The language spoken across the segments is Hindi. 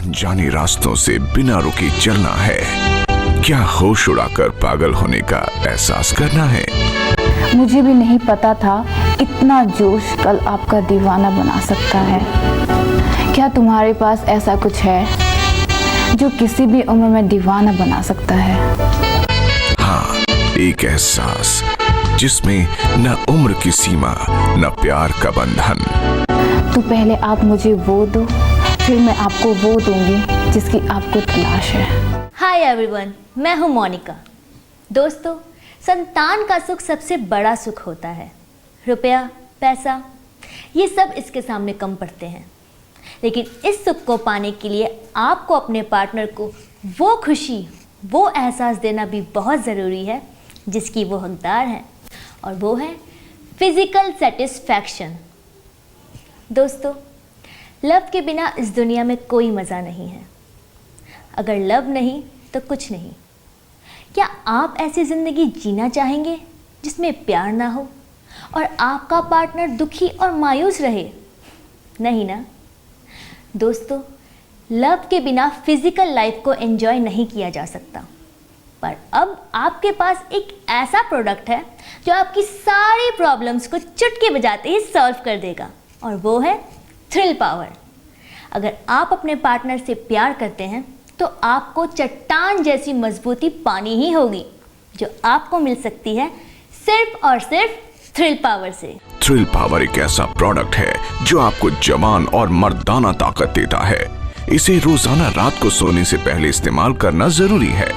अनजाने रास्तों से बिना रुके चलना है? क्या होश उड़ाकर पागल होने का एहसास करना है? मुझे भी नहीं पता था इतना जोश कल आपका दीवाना बना सकता है। क्या तुम्हारे पास ऐसा कुछ है जो किसी भी उम्र में दीवाना बना सकता है? हाँ, एक एहसास जिसमें न उम्र की सीमा न प्यार का बंधन। तो पहले आप मुझे वो दो, फिर मैं आपको वो दूंगी जिसकी आपको तलाश है। हाय एवरीवन, मैं हूँ मोनिका। दोस्तों, संतान का सुख सबसे बड़ा सुख होता है। रुपया, पैसा, ये सब इसके सामने कम पड़ते हैं। लेकिन इस सुख को पाने के लिए आपको अपने पार्टनर को वो खुशी, वो एहसास देना भी बहुत ज़रूरी है जिसकी वो हकदार हैं, और वो है फिजिकल सेटिस्फैक्शन। दोस्तों, लव के बिना इस दुनिया में कोई मज़ा नहीं है। अगर लव नहीं तो कुछ नहीं। क्या आप ऐसी ज़िंदगी जीना चाहेंगे जिसमें प्यार ना हो और आपका पार्टनर दुखी और मायूस रहे? नहीं ना। दोस्तों, लव के बिना फिजिकल लाइफ को एंजॉय नहीं किया जा सकता। पर अब आपके पास एक ऐसा प्रोडक्ट है जो आपकी सारी प्रॉब्लम्स को चुटकी बजाते ही सॉल्व कर देगा, और वो है थ्रिल पावर। अगर आप अपने पार्टनर से प्यार करते हैं तो आपको चट्टान जैसी मजबूती पानी ही होगी, जो आपको मिल सकती है सिर्फ और सिर्फ थ्रिल पावर से। थ्रिल पावर एक ऐसा प्रोडक्ट है जो आपको जवान और मर्दाना ताकत देता है। इसे रोजाना रात को सोने से पहले इस्तेमाल करना जरूरी है।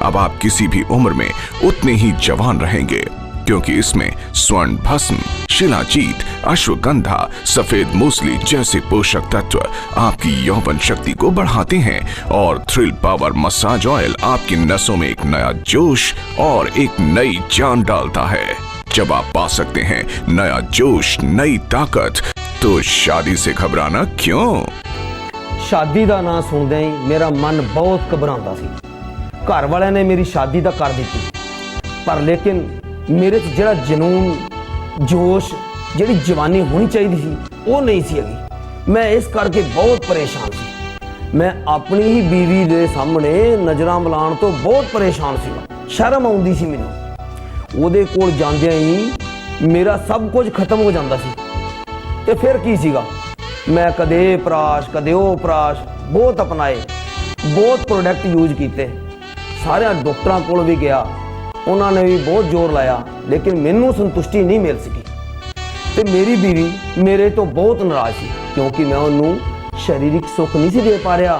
अब आप किसी भी उम्र में उतने ही जवान रहेंगे, क्योंकि इसमें स्वर्ण भस्म, शिलाजीत, अश्वगंधा, सफेद मूसली जैसे पोषक तत्व आपकी यौवन शक्ति को बढ़ाते हैं, और थ्रिल पावर मसाज ऑयल आपकी नसों में एक नया जोश और एक नई जान डालता है। जब आप पा सकते हैं नया जोश, नई ताकत, तो शादी से घबराना क्यों? शादी का नाम सुनते ही मेरा मन बहुत घबराता सी। घर वाले ने मेरी शादी तो कर दी, पर लेकिन मेरे च जिहड़ा जनून, जोश, जिहड़ी जवानी होनी चाहिए थी वो नहीं सी हैगी। मैं इस करके बहुत परेशान सी। मैं अपनी ही बीवी के सामने नज़रां मिलाण तो बहुत परेशान सी। शर्म आउंदी सी मैनूं। ਉਹਦੇ ਕੋਲ ਜਾਂਦਿਆਂ ਹੀ मेरा सब कुछ खत्म हो जाता सी। ते फिर की सीगा, मैं कदे प्राश कदे वो प्राश बहुत अपनाए, बहुत प्रोडक्ट यूज किए, सारे डॉक्टरों को भी गया, उन्होंने भी बहुत जोर लाया, लेकिन मैनू संतुष्टि नहीं मिल सकी। तो मेरी बीवी मेरे तो बहुत नाराज थी, क्योंकि मैं उन्होंने शारीरिक सुख नहीं सी दे पा रहा।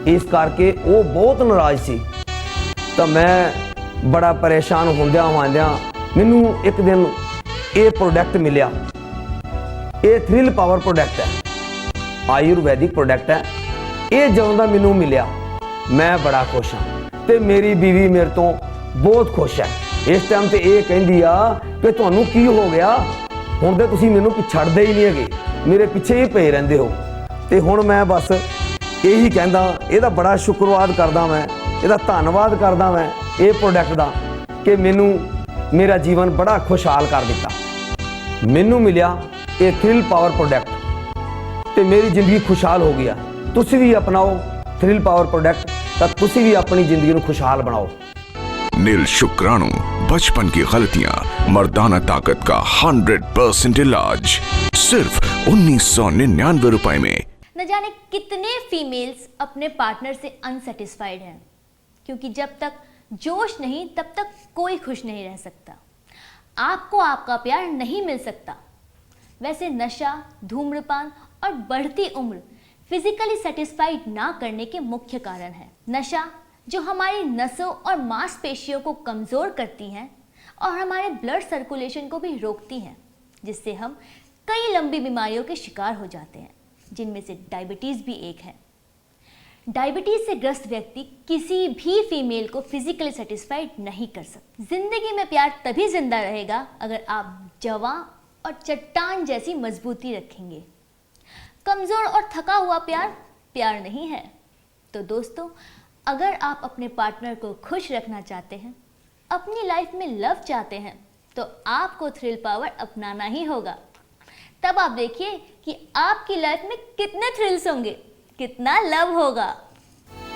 इस करके वो बहुत नाराज सी। तो मैं बड़ा परेशान होंदिया मैनू एक दिन ये प्रोडक्ट मिलिया। ये थ्रिल पावर प्रोडक्ट है, आयुर्वैदिक प्रोडक्ट है। ये ਜਦੋਂ ਦਾ मैनू मिलिया मैं बड़ा खुश हाँ, तो मेरी बीवी मेरे तो बहुत खुश है। इस टाइम तो ये कहती आ कि तुहानू की हो गया, हुण ते तुसीं मैनू छड्डदे ही नहीं हैगे, मेरे पीछे ही पे रहिंदे हो। तो हुण मैं बस यही कहंदा, इहदा बड़ा शुक्रवाद करदा, मैं इहदा धन्नवाद करदा मैं ये प्रोडक्ट का, कि मैनू मेरा जीवन बड़ा खुशहाल कर दिता। मैनू मिलिया ये थ्रिल पावर प्रोडक्ट, तो मेरी जिंदगी खुशहाल हो गया। तुसीं भी अपनाओ थ्रिल पावर प्रोडक्ट, तो तुसीं भी अपनी जिंदगी को खुशहाल बनाओ। नील शुक्राणु, बचपन की गलतियां, मर्दाना ताकत का 100% इलाज, सिर्फ 1999 रुपए में। न जाने कितने फीमेल्स अपने पार्टनर से अनसेटिस्फाइड हैं, क्योंकि जब तक जोश नहीं तब तक कोई खुश नहीं रह सकता। आपको आपका प्यार नहीं मिल सकता। वैसे नशा, धूम्रपान और बढ़ती उम्र फिजिकली सेटिस्फाइड ना करने के मुख्य कारण है। नशा, जो हमारी नसों और मांसपेशियों को कमज़ोर करती हैं और हमारे ब्लड सर्कुलेशन को भी रोकती हैं, जिससे हम कई लंबी बीमारियों के शिकार हो जाते हैं, जिनमें से डायबिटीज़ भी एक है। डायबिटीज से ग्रस्त व्यक्ति किसी भी फीमेल को फिजिकली सेटिस्फाइड नहीं कर सकता। जिंदगी में प्यार तभी जिंदा रहेगा अगर आप जवां और चट्टान जैसी मजबूती रखेंगे। कमजोर और थका हुआ प्यार प्यार नहीं है। तो दोस्तों, अगर आप अपने पार्टनर को खुश रखना चाहते हैं, अपनी लाइफ में लव चाहते हैं, तो आपको थ्रिल पावर अपनाना ही होगा। तब आप देखिए कि आपकी लाइफ में कितने थ्रिल्स होंगे। कितना लव होगा।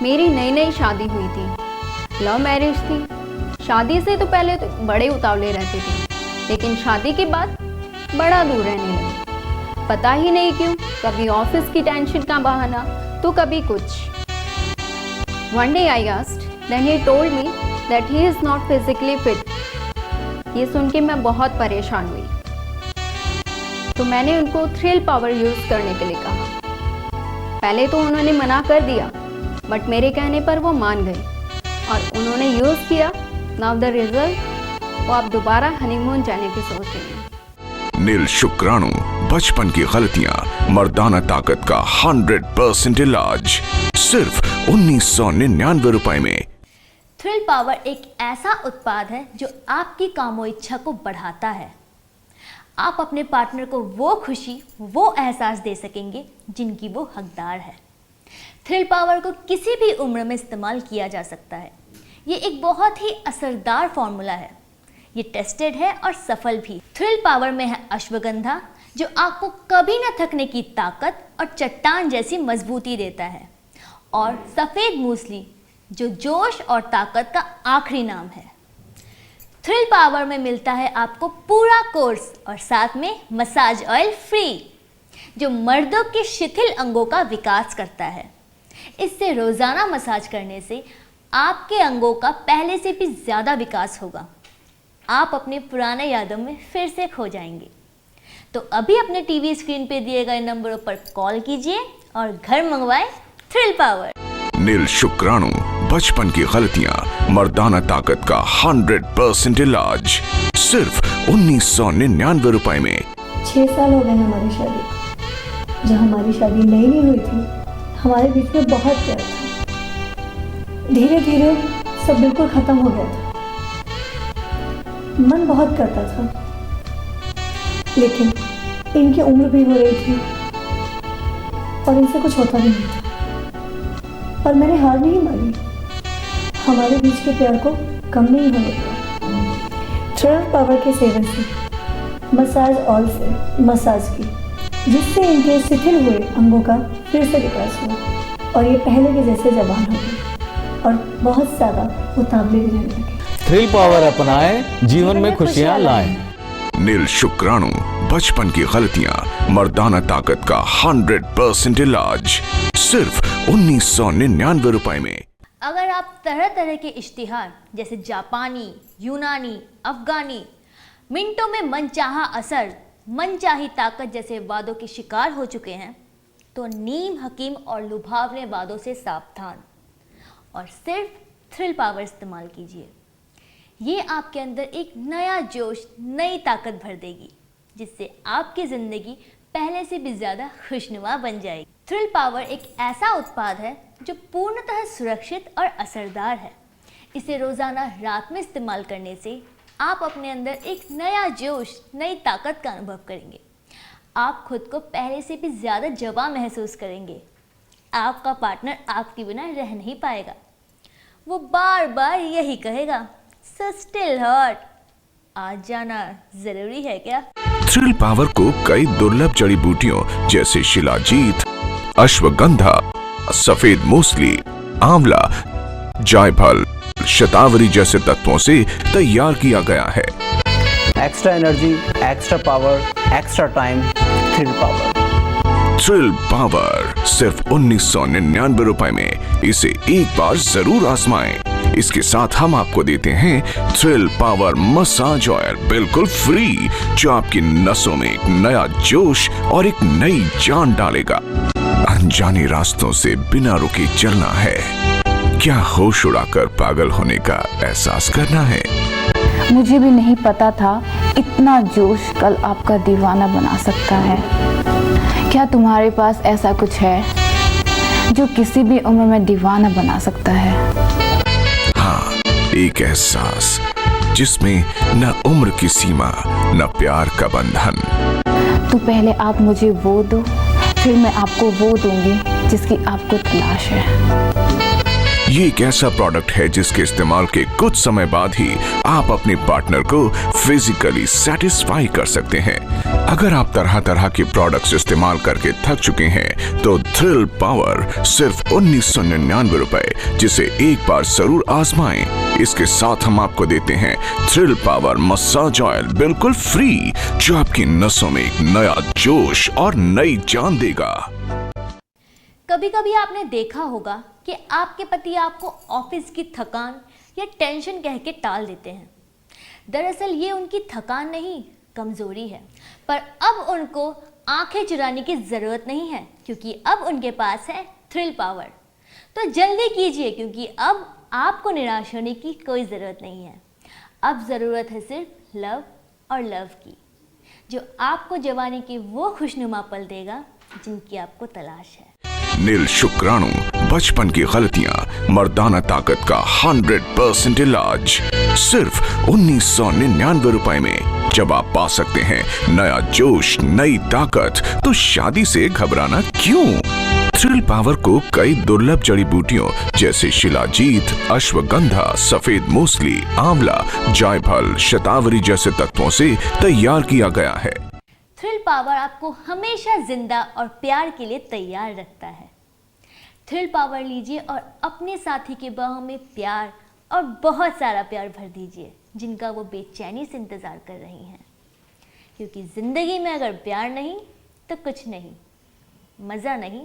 मेरी नई नई शादी हुई थी, लव मैरिज थी। शादी से तो पहले तो बड़े उतावले रहते थे, लेकिन शादी के बाद बड़ा दूर रहने लगे। पता ही नहीं क्यों, कभी ऑफिस की टेंशन का बहाना तो कभी कुछ। One day I asked, then he told me that he is not physically fit. ये सुन के मैं बहुत परेशान हुई, तो मैंने उनको थ्रिल पावर यूज़ करने के लिए कहा। पहले तो उन्होंने मना कर दिया, बट मेरे कहने पर वो मान गए और उन्होंने यूज़ किया। नाउ द रिजल्ट, वो आप दोबारा हनीमून जाने की सोच रहे हैं। नील शुक्राणु, बचपन की गलतियां, मर्दाना ताकत का 100% इलाज, सिर्फ 1999 रुपए में। थ्रिल पावर एक ऐसा उत्पाद है जो आपकी कामो इच्छा को बढ़ाता है। आप अपने पार्टनर को वो खुशी, वो एहसास दे सकेंगे जिनकी वो हकदार है। थ्रिल पावर को किसी भी उम्र में इस्तेमाल किया जा सकता है। ये एक बहुत ही असरदार फॉर्मूला है। ये टेस्टेड है और सफल भी। थ्रिल पावर में है अश्वगंधा, जो आपको कभी न थकने की ताकत और चट्टान जैसी मजबूती देता है, और सफ़ेद मूसली, जो जोश और ताकत का आखिरी नाम है। थ्रिल पावर में मिलता है आपको पूरा कोर्स और साथ में मसाज ऑयल फ्री, जो मर्दों के शिथिल अंगों का विकास करता है। इससे रोज़ाना मसाज करने से आपके अंगों का पहले से भी ज़्यादा विकास होगा। आप अपने पुराने यादों में फिर से खो जाएंगे। तो अभी अपने टीवी स्क्रीन पे दिए गए नंबरों पर कॉल कीजिए और घर मंगवाए थ्रिल पावर। नील शुक्राणु, बचपन की गलतियां, मर्दाना ताकत का 100% इलाज, सिर्फ 1999 रुपए में। 6 साल हो गए हमारी शादी को। जब हमारी शादी नई नहीं हुई थी, हमारे बीच में बहुत प्यार था। धीरे धीरे सब बिल्कुल खत्म हो गया था। मन बहुत करता था, लेकिन इनकी उम्र भी हो रही थी और इनसे कुछ होता भी नहीं था। पर मैंने हार नहीं मानी। हमारे बीच के प्यार को कम नहीं होने दिया। थ्रिल पावर के सेवन से, मसाज ऑयल से मसाज की, जिससे इनके शिथिल हुए अंगों का फिर से विकास हुआ और ये पहले के जैसे जवान हो गए और बहुत ज़्यादा उतावले भी रहने लगे। थ्रिल पावर अपनाएं, जीवन में खुशियां लाएं। नील शुक्राणु, बचपन की गलतियां, मर्दाना ताकत का 100% इलाज, सिर्फ 1999 रुपए में। अगर आप तरह तरह के इश्तिहार जैसे जापानी, यूनानी, अफगानी, मिनटों में मनचाहा असर, मनचाही ताकत जैसे वादों के शिकार हो चुके हैं, तो नीम हकीम और लुभावने वादों से सावधान और सिर्फ थ्रिल पावर इस्तेमाल कीजिए। ये आपके अंदर एक नया जोश, नई ताकत भर देगी, जिससे आपकी ज़िंदगी पहले से भी ज़्यादा खुशनुमा बन जाएगी। थ्रिल पावर एक ऐसा उत्पाद है जो पूर्णतः सुरक्षित और असरदार है। इसे रोज़ाना रात में इस्तेमाल करने से आप अपने अंदर एक नया जोश, नई ताकत का अनुभव करेंगे। आप खुद को पहले से भी ज़्यादा जवां महसूस करेंगे। आपका पार्टनर आपके बिना रह नहीं पाएगा। वो बार बार यही कहेगा, सो स्टिल हॉट, आज जाना जरूरी है क्या? थ्रिल पावर को कई दुर्लभ जड़ी बूटियों जैसे शिलाजीत, अश्वगंधा, सफेद मूसली, आंवला, जायफल, शतावरी जैसे तत्वों से तैयार किया गया है। Extra energy, extra power, extra time, thrill power. Thrill power सिर्फ 1999 रुपए में। इसे एक बार जरूर आजमाएं। इसके साथ हम आपको देते हैं थ्रिल पावर मसाज ऑयल बिल्कुल फ्री, जो आपकी नसों में एक नया जोश और एक नई जान डालेगा। अनजाने रास्तों से बिना रुके चलना है क्या? होश उड़ाकर पागल होने का एहसास करना है? मुझे भी नहीं पता था इतना जोश कल आपका दीवाना बना सकता है। क्या तुम्हारे पास ऐसा कुछ है जो किसी भी उम्र में दीवाना बना सकता है? हाँ, एक एहसास जिसमें न उम्र की सीमा, न प्यार का बंधन। तो पहले आप मुझे वो दो, फिर मैं आपको वो दूंगी जिसकी आपको तलाश है। ये एक ऐसा प्रोडक्ट है जिसके इस्तेमाल के कुछ समय बाद ही आप अपने पार्टनर को फिजिकली सेटिस्फाई कर सकते हैं। अगर आप तरह तरह के प्रोडक्ट्स इस्तेमाल करके थक चुके हैं तो थ्रिल पावर सिर्फ 1999 रुपए, जिसे एक बार जरूर आजमाएं। इसके साथ हम आपको देते हैं थ्रिल पावर मसाज ऑयल बिल्कुल फ्री, जो आपकी नसों में एक नया जोश और नई जान देगा। कभी कभी आपने देखा होगा कि आपके पति आपको ऑफिस की थकान या टेंशन कह के टाल देते हैं। दरअसल ये उनकी थकान नहीं, कमजोरी है। पर अब उनको आंखें चुराने की ज़रूरत नहीं है, क्योंकि अब उनके पास है थ्रिल पावर। तो जल्दी कीजिए, क्योंकि अब आपको निराश होने की कोई ज़रूरत नहीं है। अब ज़रूरत है सिर्फ लव और लव की, जो आपको जवानी के वो खुशनुमा पल देगा जिनकी आपको तलाश है। नील शुक्राणु, बचपन की गलतियां, मर्दाना ताकत का 100% इलाज सिर्फ 1999 रुपए में। जब आप पा सकते हैं नया जोश, नई ताकत, तो शादी से घबराना क्यों? थ्रिल पावर को कई दुर्लभ जड़ी बूटियों जैसे शिलाजीत, अश्वगंधा, सफेद मूसली, आंवला, जायफल, शतावरी जैसे तत्वों से तैयार किया गया है। थ्रिल पावर आपको हमेशा जिंदा और प्यार के लिए तैयार रखता है। थ्रिल पावर लीजिए और अपने साथी के बाहों में प्यार और बहुत सारा प्यार भर दीजिए, जिनका वो बेचैनी से इंतज़ार कर रही हैं। क्योंकि ज़िंदगी में अगर प्यार नहीं तो कुछ नहीं, मज़ा नहीं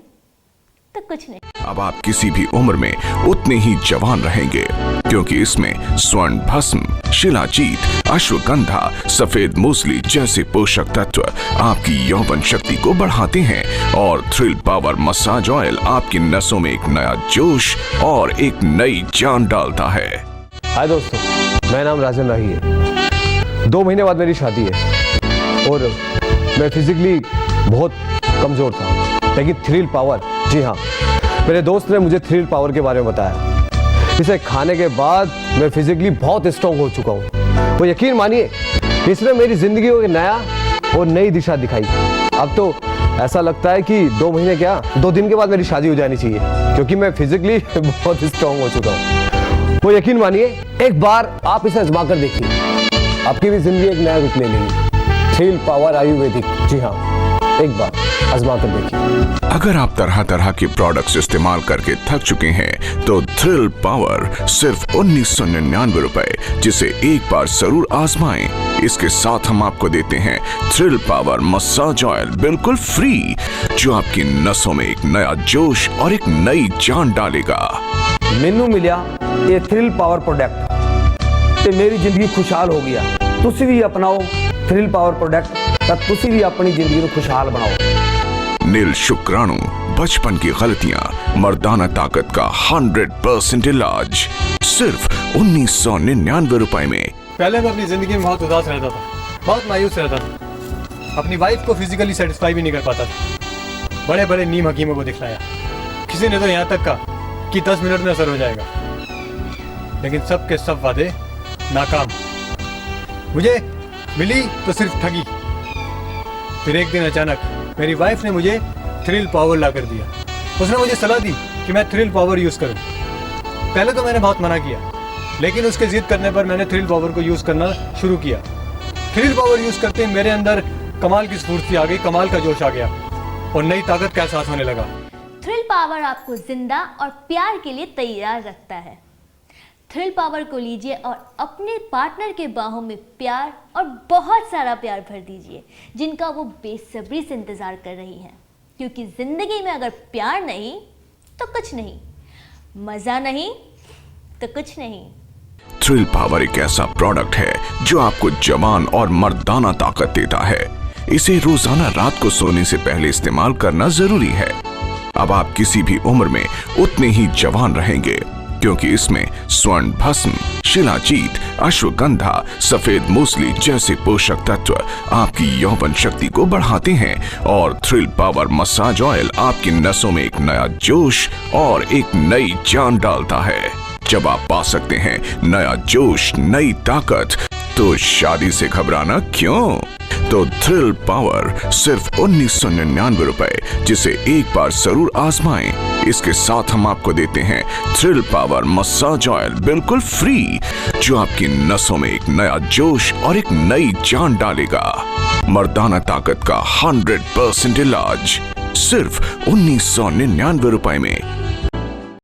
तो कुछ नहीं। अब आप किसी भी उम्र में उतने ही जवान रहेंगे, क्योंकि इसमें स्वर्ण भस्म, शिलाजीत, अश्वगंधा, सफेद मूसली जैसे पोषक तत्व आपकी यौवन शक्ति को बढ़ाते हैं और थ्रिल पावर मसाज ऑयल आपकी नसों में एक नया जोश और एक नई जान डालता है। हाय दोस्तों, मेरा नाम राजन राही है। 2 महीने बाद मेरी शादी है और मैं फिजिकली बहुत कमज़ोर था, लेकिन थ्रिल पावर, जी हाँ, मेरे दोस्त ने मुझे थ्रिल पावर के बारे में बताया। इसे खाने के बाद मैं फिजिकली बहुत स्ट्रॉन्ग हो चुका हूँ। वो यकीन मानिए, इसने मेरी ज़िंदगी को एक नया और नई दिशा दिखाई। अब तो ऐसा लगता है कि 2 महीने क्या, 2 दिन के बाद मेरी शादी हो जानी चाहिए, क्योंकि मैं फिजिकली बहुत स्ट्रॉन्ग हो चुका हूँ। वो यकीन मानिए, एक बार आप इसे आजमा कर देखिए, आपकी भी ज़िंदगी एक नया रूप ले लेगी। थ्रिल पावर आयुर्वेदिक, जी हाँ, एक बार आजमा कर देखिए। अगर आप तरह तरह के प्रोडक्ट्स इस्तेमाल करके थक चुके हैं तो थ्रिल पावर सिर्फ 1999 रुपए, जिसे एक बार जरूर आजमाएं। इसके साथ हम आपको देते हैं थ्रिल पावर मसाज ऑयल बिल्कुल फ्री, जो आपकी नसों में एक नया जोश और एक नई जान डालेगा। मैनू मिलिया ये थ्रिल पावर प्रोडक्ट ते मेरी जिंदगी खुशहाल हो गया। तुसी भी अपनाओ थ्रिल पावर प्रोडक्ट, तब तुसी भी अपनी जिंदगी को खुशहाल बनाओ। नील शुक्राणु, बचपन की गलतियां, मर्दाना ताकत का 100% इलाज सिर्फ 1999 रुपए में। पहले मैं अपनी ज़िंदगी में बहुत उदास रहता था, बहुत मायूस रहता था, अपनी वाइफ को फिजिकली सेटिस्फाई भी नहीं कर पाता था। बड़े बड़े नीम हकीमों को दिखलाया, किसी ने तो यहाँ तक कहा कि 10 मिनट में असर हो जाएगा, लेकिन सब के सब वादे नाकाम। मुझे मिली तो सिर्फ ठगी। फिर एक दिन अचानक मेरी वाइफ ने मुझे थ्रिल पावर ला कर दिया। उसने मुझे सलाह दी कि मैं थ्रिल पावर यूज़ करूं। पहले तो मैंने बहुत मना किया, लेकिन उसके जिद करने पर मैंने थ्रिल पावर को यूज़ करना शुरू किया। थ्रिल पावर यूज़ करते ही मेरे अंदर कमाल की स्फूर्ति आ गई, कमाल का जोश आ गया और नई ताकत का एहसास होने लगा। थ्रिल पावर आपको जिंदा और प्यार के लिए तैयार रखता है। थ्रिल पावर को लीजिए और अपने पार्टनर के बाहों में प्यार और बहुत सारा प्यार भर दीजिए, जिनका वो बेसब्री से इंतज़ार कर रही हैं। क्योंकि ज़िंदगी में अगर प्यार नहीं तो कुछ नहीं, मज़ा नहीं तो कुछ नहीं। थ्रिल पावर एक ऐसा प्रोडक्ट है जो आपको जवान और मर्दाना ताकत देता है। इसे रोजाना रात को सोने से पहले इस्तेमाल करना जरूरी है। अब आप किसी भी उम्र में उतने ही जवान रहेंगे, क्योंकि इसमें स्वर्ण भस्म, शिलाजीत, अश्वगंधा, सफेद मूसली जैसे पोषक तत्व आपकी यौवन शक्ति को बढ़ाते हैं और थ्रिल पावर मसाज ऑयल आपकी नसों में एक नया जोश और एक नई जान डालता है। जब आप पा सकते हैं नया जोश, नई ताकत, तो शादी से घबराना क्यों? तो थ्रिल पावर सिर्फ 1999 रुपए, जिसे एक बार जरूर आजमाएं। इसके साथ हम आपको देते हैं थ्रिल पावर मसाज ऑयल बिल्कुल फ्री, जो आपकी नसों में एक नया जोश और एक नई जान डालेगा। मर्दाना ताकत का 100% इलाज सिर्फ 1999 रुपए में।